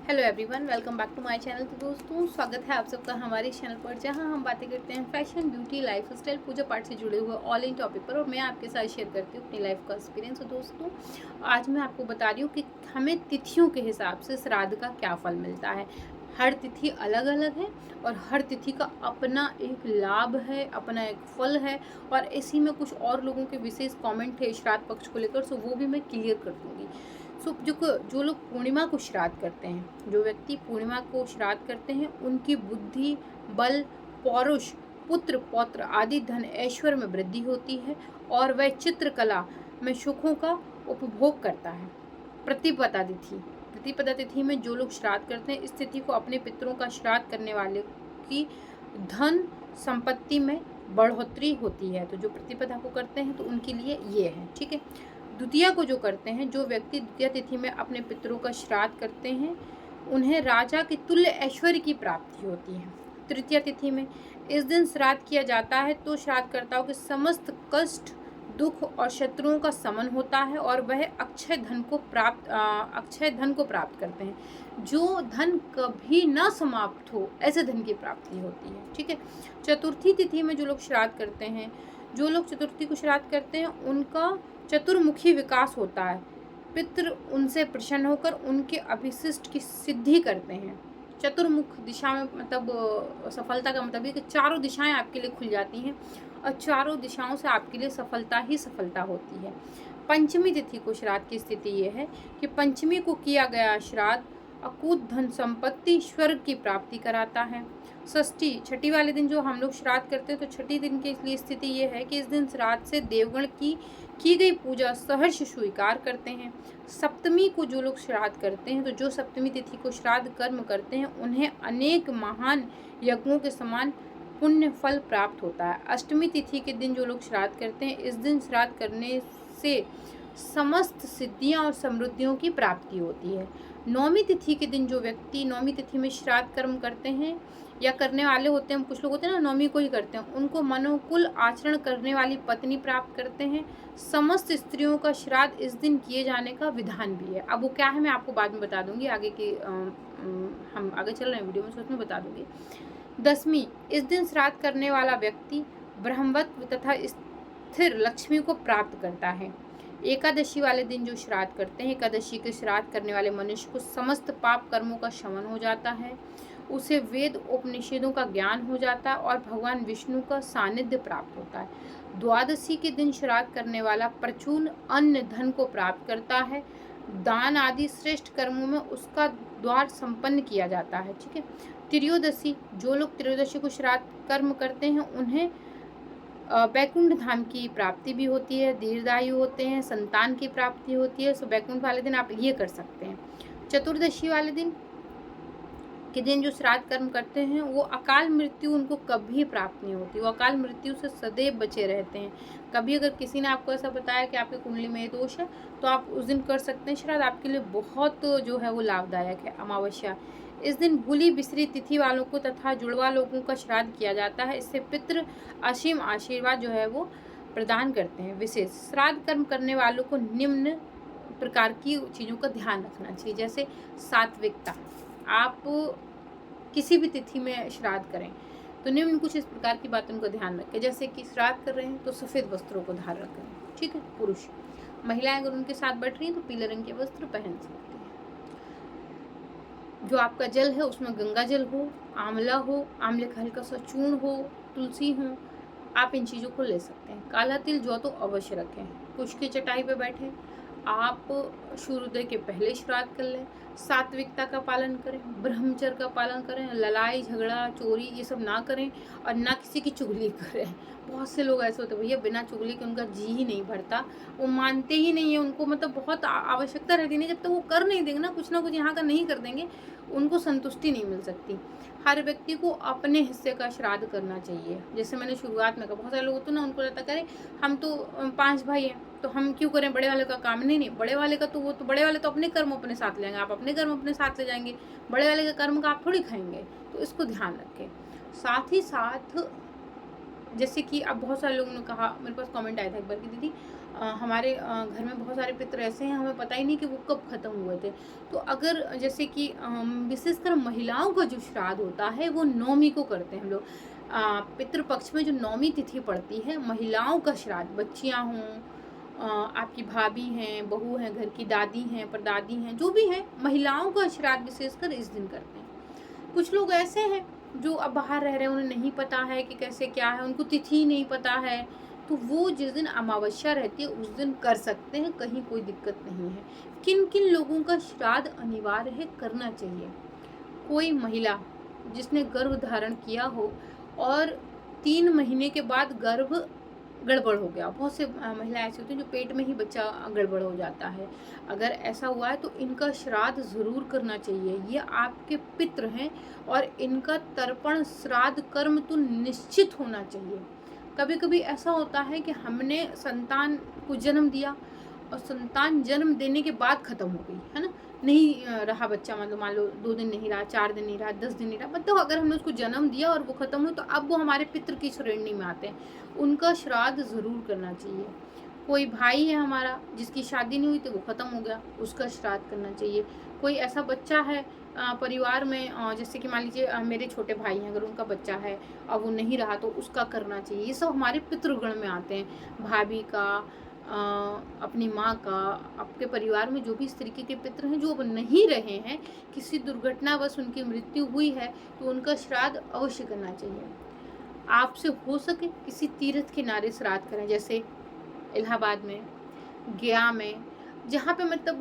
Hello everyone, welcome back to my channel. तो दोस्तों, स्वागत है आप सबका हमारे चैनल पर, जहां हम बातें करते हैं फैशन, ब्यूटी, लाइफ स्टाइल, पूजा पाठ से जुड़े हुए ऑल इन टॉपिक पर। और मैं आपके साथ शेयर करती हूँ अपनी लाइफ का एक्सपीरियंस। तो दोस्तों, आज मैं आपको बता रही हूँ कि हमें तिथियों के हिसाब से श्राद्ध का क्या फल मिलता है। हर तिथि अलग अलग है और हर तिथि का अपना एक लाभ है, अपना एक फल है। और इसी में कुछ और लोगों के विशेष कमेंट थे श्राद्ध पक्ष को लेकर, सो वो भी मैं क्लियर कर दूँगी। सो जो लोग पूर्णिमा को श्राद्ध करते हैं, जो व्यक्ति पूर्णिमा को श्राद्ध करते हैं, उनकी बुद्धि, बल, पौरुष, पुत्र पौत्र आदि धन ऐश्वर्य में वृद्धि होती है और वह चित्रकला में सुखों का उपभोग करता है। प्रतिपदा तिथि में जो लोग श्राद्ध करते हैं, इस तिथि को अपने पितरों का श्राद्ध करने वाले की धन संपत्ति में बढ़ोतरी होती है। तो जो प्रतिपदा को करते हैं तो उनके लिए ये है, ठीक है। द्वितीया को जो करते हैं, जो व्यक्ति द्वितीया तिथि में अपने पितरों का श्राद्ध करते हैं, उन्हें राजा के तुल्य ऐश्वर्य की प्राप्ति होती है। तृतीया तिथि में इस दिन श्राद्ध किया जाता है तो श्राद्धकर्ताओं के समस्त कष्ट, दुख और शत्रुओं का समन होता है और वह अक्षय धन को प्राप्त करते हैं। जो धन कभी न समाप्त हो, ऐसे धन की प्राप्ति होती है, ठीक है। चतुर्थी तिथि में जो लोग श्राद्ध करते हैं, जो लोग चतुर्थी को श्राद्ध करते हैं, उनका चतुर्मुखी विकास होता है। पितृ उनसे प्रसन्न होकर उनके अभिष्ट की सिद्धि करते हैं। चतुर्मुख दिशा में मतलब सफलता का मतलब है कि चारों दिशाएं आपके लिए खुल जाती हैं और चारों दिशाओं से आपके लिए सफलता ही सफलता होती है। पंचमी तिथि को श्राद्ध की स्थिति ये है कि पंचमी को किया गया श्राद्ध अकूत धन संपत्ति स्वर्ग की प्राप्ति कराता है। षष्ठी, छठी वाले दिन जो हम लोग श्राद्ध करते हैं, तो छठी दिन के लिए स्थिति ये है कि इस दिन श्राद्ध से देवगण की गई पूजा सहर्ष स्वीकार करते हैं। सप्तमी को जो लोग श्राद्ध करते हैं, तो जो सप्तमी तिथि को श्राद्ध कर्म करते हैं, उन्हें अनेक महान यज्ञों के समान पुण्य फल प्राप्त होता है। अष्टमी तिथि के दिन जो लोग श्राद्ध करते हैं, इस दिन श्राद्ध करने से समस्त सिद्धियां और समृद्धियों की प्राप्ति होती है। नौमी तिथि के दिन जो व्यक्ति नौमी तिथि में श्राद्ध कर्म करते हैं या करने वाले होते हैं, कुछ लोग होते हैं ना नौमी को ही करते हैं, उनको मनोकुल आचरण करने वाली पत्नी प्राप्त करते हैं। समस्त स्त्रियों का श्राद्ध इस दिन किए जाने का विधान भी है। अब वो क्या है मैं आपको बाद में बता दूंगी, आगे की हम आगे चल रहे हैं वीडियो में, तो उसमें बता दूंगी। दसवीं, इस दिन श्राद्ध करने वाला व्यक्ति ब्रह्मत्व तथा स्थिर लक्ष्मी को प्राप्त करता है। एकादशी वाले दिन जो श्राद्ध करते हैं, एकादशी के श्राद्ध करने वाले मनुष्य को समस्त पाप कर्मों का शमन हो जाता है, उसे वेद उपनिषदों का ज्ञान हो जाता है और भगवान विष्णु का सानिध्य प्राप्त होता है। द्वादशी के दिन श्राद्ध करने वाला प्रचुर अन्न धन को प्राप्त करता है। दान आदि श्रेष्ठ कर्मों में उसका द्वार संपन्न किया जाता है, ठीक है। त्रयोदशी, जो लोग त्रयोदशी को श्राद्ध कर्म करते हैं, उन्हें वैकुंठ धाम की प्राप्ति भी होती है, दीर्घायु होते हैं, संतान की प्राप्ति होती है। सो वैकुंठ वाले दिन आप ये कर सकते हैं। चतुर्दशी वाले दिन के दिन जो श्राद्ध कर्म करते हैं, वो अकाल मृत्यु उनको कभी प्राप्त नहीं होती, वो अकाल मृत्यु से सदैव बचे रहते हैं। कभी अगर किसी ने आपको ऐसा बताया कि आपकी कुंडली में दोष है, तो आप उस दिन कर सकते हैं श्राद्ध, आपके लिए बहुत जो है वो लाभदायक है। अमावस्या, इस दिन भूली बिसरी तिथि वालों को तथा जुड़वा लोगों का श्राद्ध किया जाता है। इससे पितृ असीम आशीर्वाद जो है वो प्रदान करते हैं। विशेष श्राद्ध कर्म करने वालों को निम्न प्रकार की चीज़ों का ध्यान रखना चाहिए, जैसे सात्विकता। आप किसी भी तिथि में श्राद्ध करें तो निम्न कुछ इस प्रकार की बातों का ध्यान रखें, जैसे कि श्राद्ध कर रहे हैं तो सफ़ेद वस्त्रों को धारण करें, ठीक है। पुरुष, महिलाएं अगर उनके साथ बैठ रही हैं तो पीले रंग के वस्त्र पहन सकती हैं। जो आपका जल है उसमें गंगा जल हो, आंवला हो, आंवले का हल्का सा चूर्ण हो, तुलसी हो, आप इन चीज़ों को ले सकते हैं। काला तिल जो तो अवश्य रखें। कुश की चटाई पे बैठे आप सूर्योदय के पहले श्राद्ध कर लें। सात्विकता का पालन करें, ब्रह्मचर्य का पालन करें, लड़ाई झगड़ा चोरी ये सब ना करें और ना किसी की चुगली करें। बहुत से लोग ऐसे होते हैं, भैया बिना चुगली के उनका जी ही नहीं भरता, वो मानते ही नहीं है, उनको मतलब बहुत आवश्यकता रहती नहीं, जब तक वो कर नहीं देंगे ना कुछ यहाँ का नहीं कर देंगे, उनको संतुष्टि नहीं मिल सकती। हर व्यक्ति को अपने हिस्से का श्राद्ध करना चाहिए। जैसे मैंने शुरुआत में कहा, बहुत सारे लोग होते हैं ना, उनको लगता करें हम तो 5 भाई हैं तो हम क्यों करें बड़े वाले का काम। नहीं, बड़े वाले का तो वो तो बड़े वाले तो अपने कर्म अपने साथ ले जाएंगे, आप अपने कर्म अपने साथ ले जाएंगे, बड़े वाले का कर्म का आप थोड़ी खाएंगे। तो इसको ध्यान रखें। साथ ही साथ जैसे कि अब बहुत सारे लोगों ने कहा, मेरे पास कमेंट आया था एक बार कि दीदी हमारे घर में बहुत सारे पितृ ऐसे हैं, हमें पता ही नहीं कि वो कब ख़त्म हुए थे। तो अगर जैसे कि विशेषकर महिलाओं का जो श्राद्ध होता है वो नवमी को करते हैं हम लोग। पितृपक्ष में जो नवमी तिथि पड़ती है, महिलाओं का श्राद्ध, बच्चियाँ हों, आपकी भाभी हैं, बहू हैं, घर की दादी हैं, परदादी हैं, जो भी हैं, महिलाओं का श्राद्ध विशेषकर इस दिन करते हैं। कुछ लोग ऐसे हैं जो अब बाहर रह रहे हैं, उन्हें नहीं पता है कि कैसे क्या है, उनको तिथि नहीं पता है, तो वो जिस दिन अमावस्या रहती है उस दिन कर सकते हैं, कहीं कोई दिक्कत नहीं है। किन किन लोगों का श्राद्ध अनिवार्य है, करना चाहिए? कोई महिला जिसने गर्भ धारण किया हो और 3 महीने के बाद गर्भ गड़बड़ हो गया। बहुत से महिला ऐसी होती हैं जो पेट में ही बच्चा गड़बड़ हो जाता है। अगर ऐसा हुआ है तो इनका श्राद्ध ज़रूर करना चाहिए। ये आपके पितृ हैं और इनका तर्पण श्राद्ध कर्म तो निश्चित होना चाहिए। कभी कभी ऐसा होता है कि हमने संतान को जन्म दिया और संतान जन्म देने के बाद ख़त्म हो गई, है ना, नहीं रहा बच्चा, मतलब मान लो 2 दिन नहीं रहा, 4 दिन नहीं रहा, 10 दिन नहीं रहा, मतलब अगर हमने उसको जन्म दिया और वो ख़त्म हुई तो अब वो हमारे पितृ की श्रेणी में आते हैं, उनका श्राद्ध ज़रूर करना चाहिए। कोई भाई है हमारा जिसकी शादी नहीं हुई तो वो ख़त्म हो गया, उसका श्राद्ध करना चाहिए। कोई ऐसा बच्चा है परिवार में, जैसे कि मान लीजिए मेरे छोटे भाई हैं, अगर उनका बच्चा है और वो नहीं रहा तो उसका करना चाहिए। ये सब हमारे पितृगण में आते हैं। भाभी का, अपनी माँ का, आपके परिवार में जो भी इस तरीके के पितृ हैं जो अब नहीं रहे हैं, किसी दुर्घटनावश उनकी मृत्यु हुई है तो उनका श्राद्ध अवश्य करना चाहिए। आपसे हो सके किसी तीर्थ किनारे श्राद्ध करें, जैसे इलाहाबाद में, गया में, जहाँ पे मतलब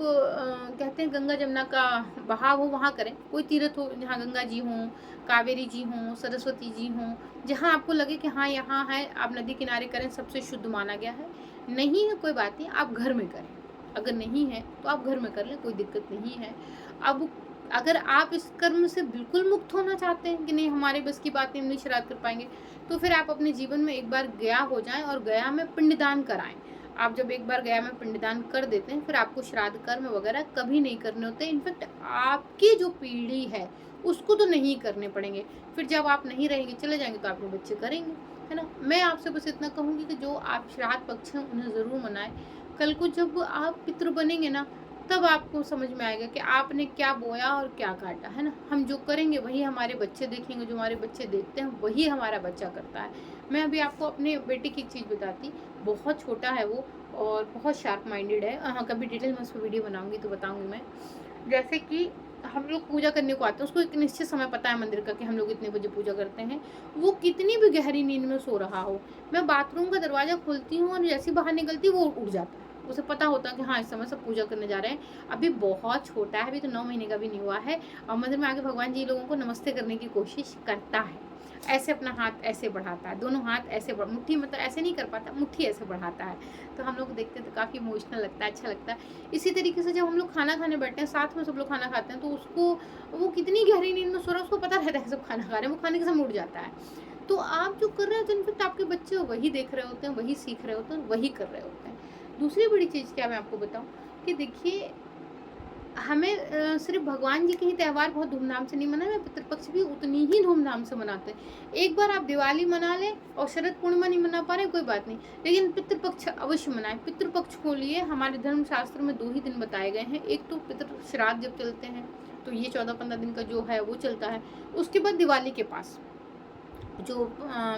कहते हैं गंगा जमुना का बहाव हो वहाँ करें। कोई तीर्थ हो जहाँ गंगा जी हों, कावेरी जी हों, सरस्वती जी हों, जहाँ आपको लगे कि हाँ यहाँ है, आप नदी किनारे करें, सबसे शुद्ध माना गया है। नहीं है कोई बात नहीं, आप घर में करें। अगर नहीं है तो आप घर में कर लें, कोई दिक्कत नहीं है। अब अगर आप इस कर्म से बिल्कुल मुक्त होना चाहते हैं कि नहीं हमारे बस की बात नहीं, हम नहीं श्राद्ध कर पाएंगे, तो फिर आप अपने जीवन में एक बार गया हो जाएं और गया में पिंडदान कराएं। आप जब एक बार गया में पिंडदान कर देते हैं फिर आपको श्राद्ध कर्म वगैरह कभी नहीं करने होते। इनफैक्ट आपकी जो पीढ़ी है उसको तो नहीं करने पड़ेंगे। फिर जब आप नहीं रहेंगे, चले जाएंगे, तो आपके बच्चे करेंगे, है ना। मैं आपसे बस इतना कहूँगी कि जो आप श्राद्ध पक्ष हैं उन्हें ज़रूर मनाएं। कल को जब आप पितृ बनेंगे ना, तब आपको समझ में आएगा कि आपने क्या बोया और क्या काटा, है ना। हम जो करेंगे वही हमारे बच्चे देखेंगे, जो हमारे बच्चे देखते हैं वही हमारा बच्चा करता है। मैं अभी आपको अपने बेटे की एक चीज़ बताती, बहुत छोटा है वो और बहुत शार्प माइंडेड है। हाँ, कभी डिटेल में उस पर वीडियो बनाऊंगी तो बताऊंगी मैं। जैसे कि हम लोग पूजा करने को आते हैं, उसको एक निश्चित समय पता है मंदिर का कि हम लोग इतने बजे पूजा करते हैं। वो कितनी भी गहरी नींद में सो रहा हो, मैं बाथरूम का दरवाज़ा खोलती हूँ और जैसे बाहर निकलती वो उठ जाता है। उसे पता होता है कि हाँ इस समय सब पूजा करने जा रहे हैं। अभी बहुत छोटा है, अभी तो 9 महीने का भी नहीं हुआ है, और मंदिर में आके भगवान जी लोगों को नमस्ते करने की कोशिश करता है। ऐसे अपना हाथ ऐसे बढ़ाता है, दोनों हाथ ऐसे मुट्ठी, मतलब ऐसे नहीं कर पाता, मुट्ठी ऐसे बढ़ाता है। तो हम लोग देखते हैं तो काफ़ी इमोशनल लगता है, अच्छा लगता है। इसी तरीके से जब हम लोग खाना खाने बैठते हैं, साथ में सब लोग खाना खाते हैं, तो उसको, वो कितनी गहरी नींद में सो रहा है उसको पता रहता है सब खाना खा रहे हैं, वो खाने के समय उठ जाता है। तो आप जो कर रहे हो तो इनफेक्ट आपके बच्चे वही देख रहे होते हैं, वही सीख रहे होते हैं, वही कर रहे होते हैं। दूसरी बड़ी चीज़ क्या मैं आपको बताऊँ कि देखिए, हमें सिर्फ भगवान जी के ही त्यौहार बहुत धूमधाम से नहीं मनाना, पितृपक्ष भी उतनी ही धूमधाम से मनाते हैं। एक बार आप दिवाली मना लें और शरद पूर्णिमा नहीं मना पा रहे कोई बात नहीं, लेकिन पितृपक्ष अवश्य मनाएं। पितृपक्ष को लिए हमारे धर्मशास्त्र में 2 ही दिन बताए गए हैं। एक तो पितृ श्राद्ध जब चलते हैं तो ये 14-15 दिन का जो है वो चलता है। उसके बाद दिवाली के पास जो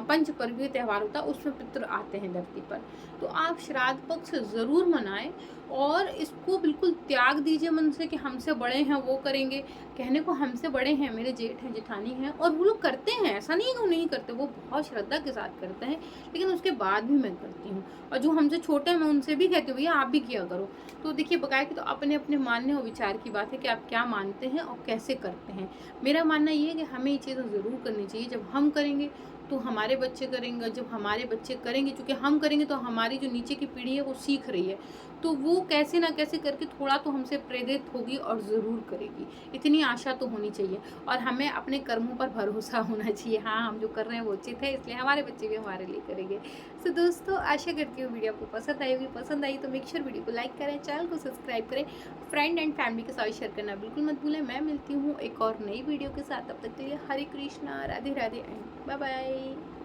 पंच पर्वीय त्यौहार होता है उसमें पितृ आते हैं धरती पर। तो आप श्राद्ध पक्ष ज़रूर मनाएं और इसको बिल्कुल त्याग दीजिए मन से कि हमसे बड़े हैं वो करेंगे। कहने को हमसे बड़े हैं, मेरे जेठ हैं, जेठानी हैं, और वो लोग करते हैं, ऐसा नहीं है वो नहीं करते, वो बहुत श्रद्धा के साथ करते हैं। लेकिन उसके बाद भी मैं करती हूँ, और जो हमसे छोटे हैं मैं उनसे भी कहती हूँ भैया आप भी किया करो। तो देखिए बकाया कि तो अपने अपने मानने और विचार की बात है कि आप क्या मानते हैं और कैसे करते हैं। मेरा मानना ये है कि हमें ये चीज़ें ज़रूर करनी चाहिए। जब हम करेंगे तो हमारे बच्चे करेंगे, जब हमारे बच्चे करेंगे, चूँकि हम करेंगे तो हमारी जो नीचे की पीढ़ी है वो सीख रही है, तो वो कैसे ना कैसे करके थोड़ा तो हमसे प्रेरित होगी और ज़रूर करेगी। इतनी आशा तो होनी चाहिए, और हमें अपने कर्मों पर भरोसा होना चाहिए। हाँ, हम जो कर रहे हैं वो उचित है, इसलिए हमारे बच्चे भी हमारे लिए करेंगे। तो दोस्तों, आशा करती हूँ वीडियो आपको पसंद आई होगी। पसंद आई तो मेक श्योर वीडियो को लाइक करें, चैनल को सब्सक्राइब करें, फ्रेंड एंड फैमिली के साथ शेयर करना बिल्कुल मत भूलें। मैं मिलती हूँ एक और नई वीडियो के साथ, तब तक के लिए Hare Krishna, Radhe Radhe and bye bye.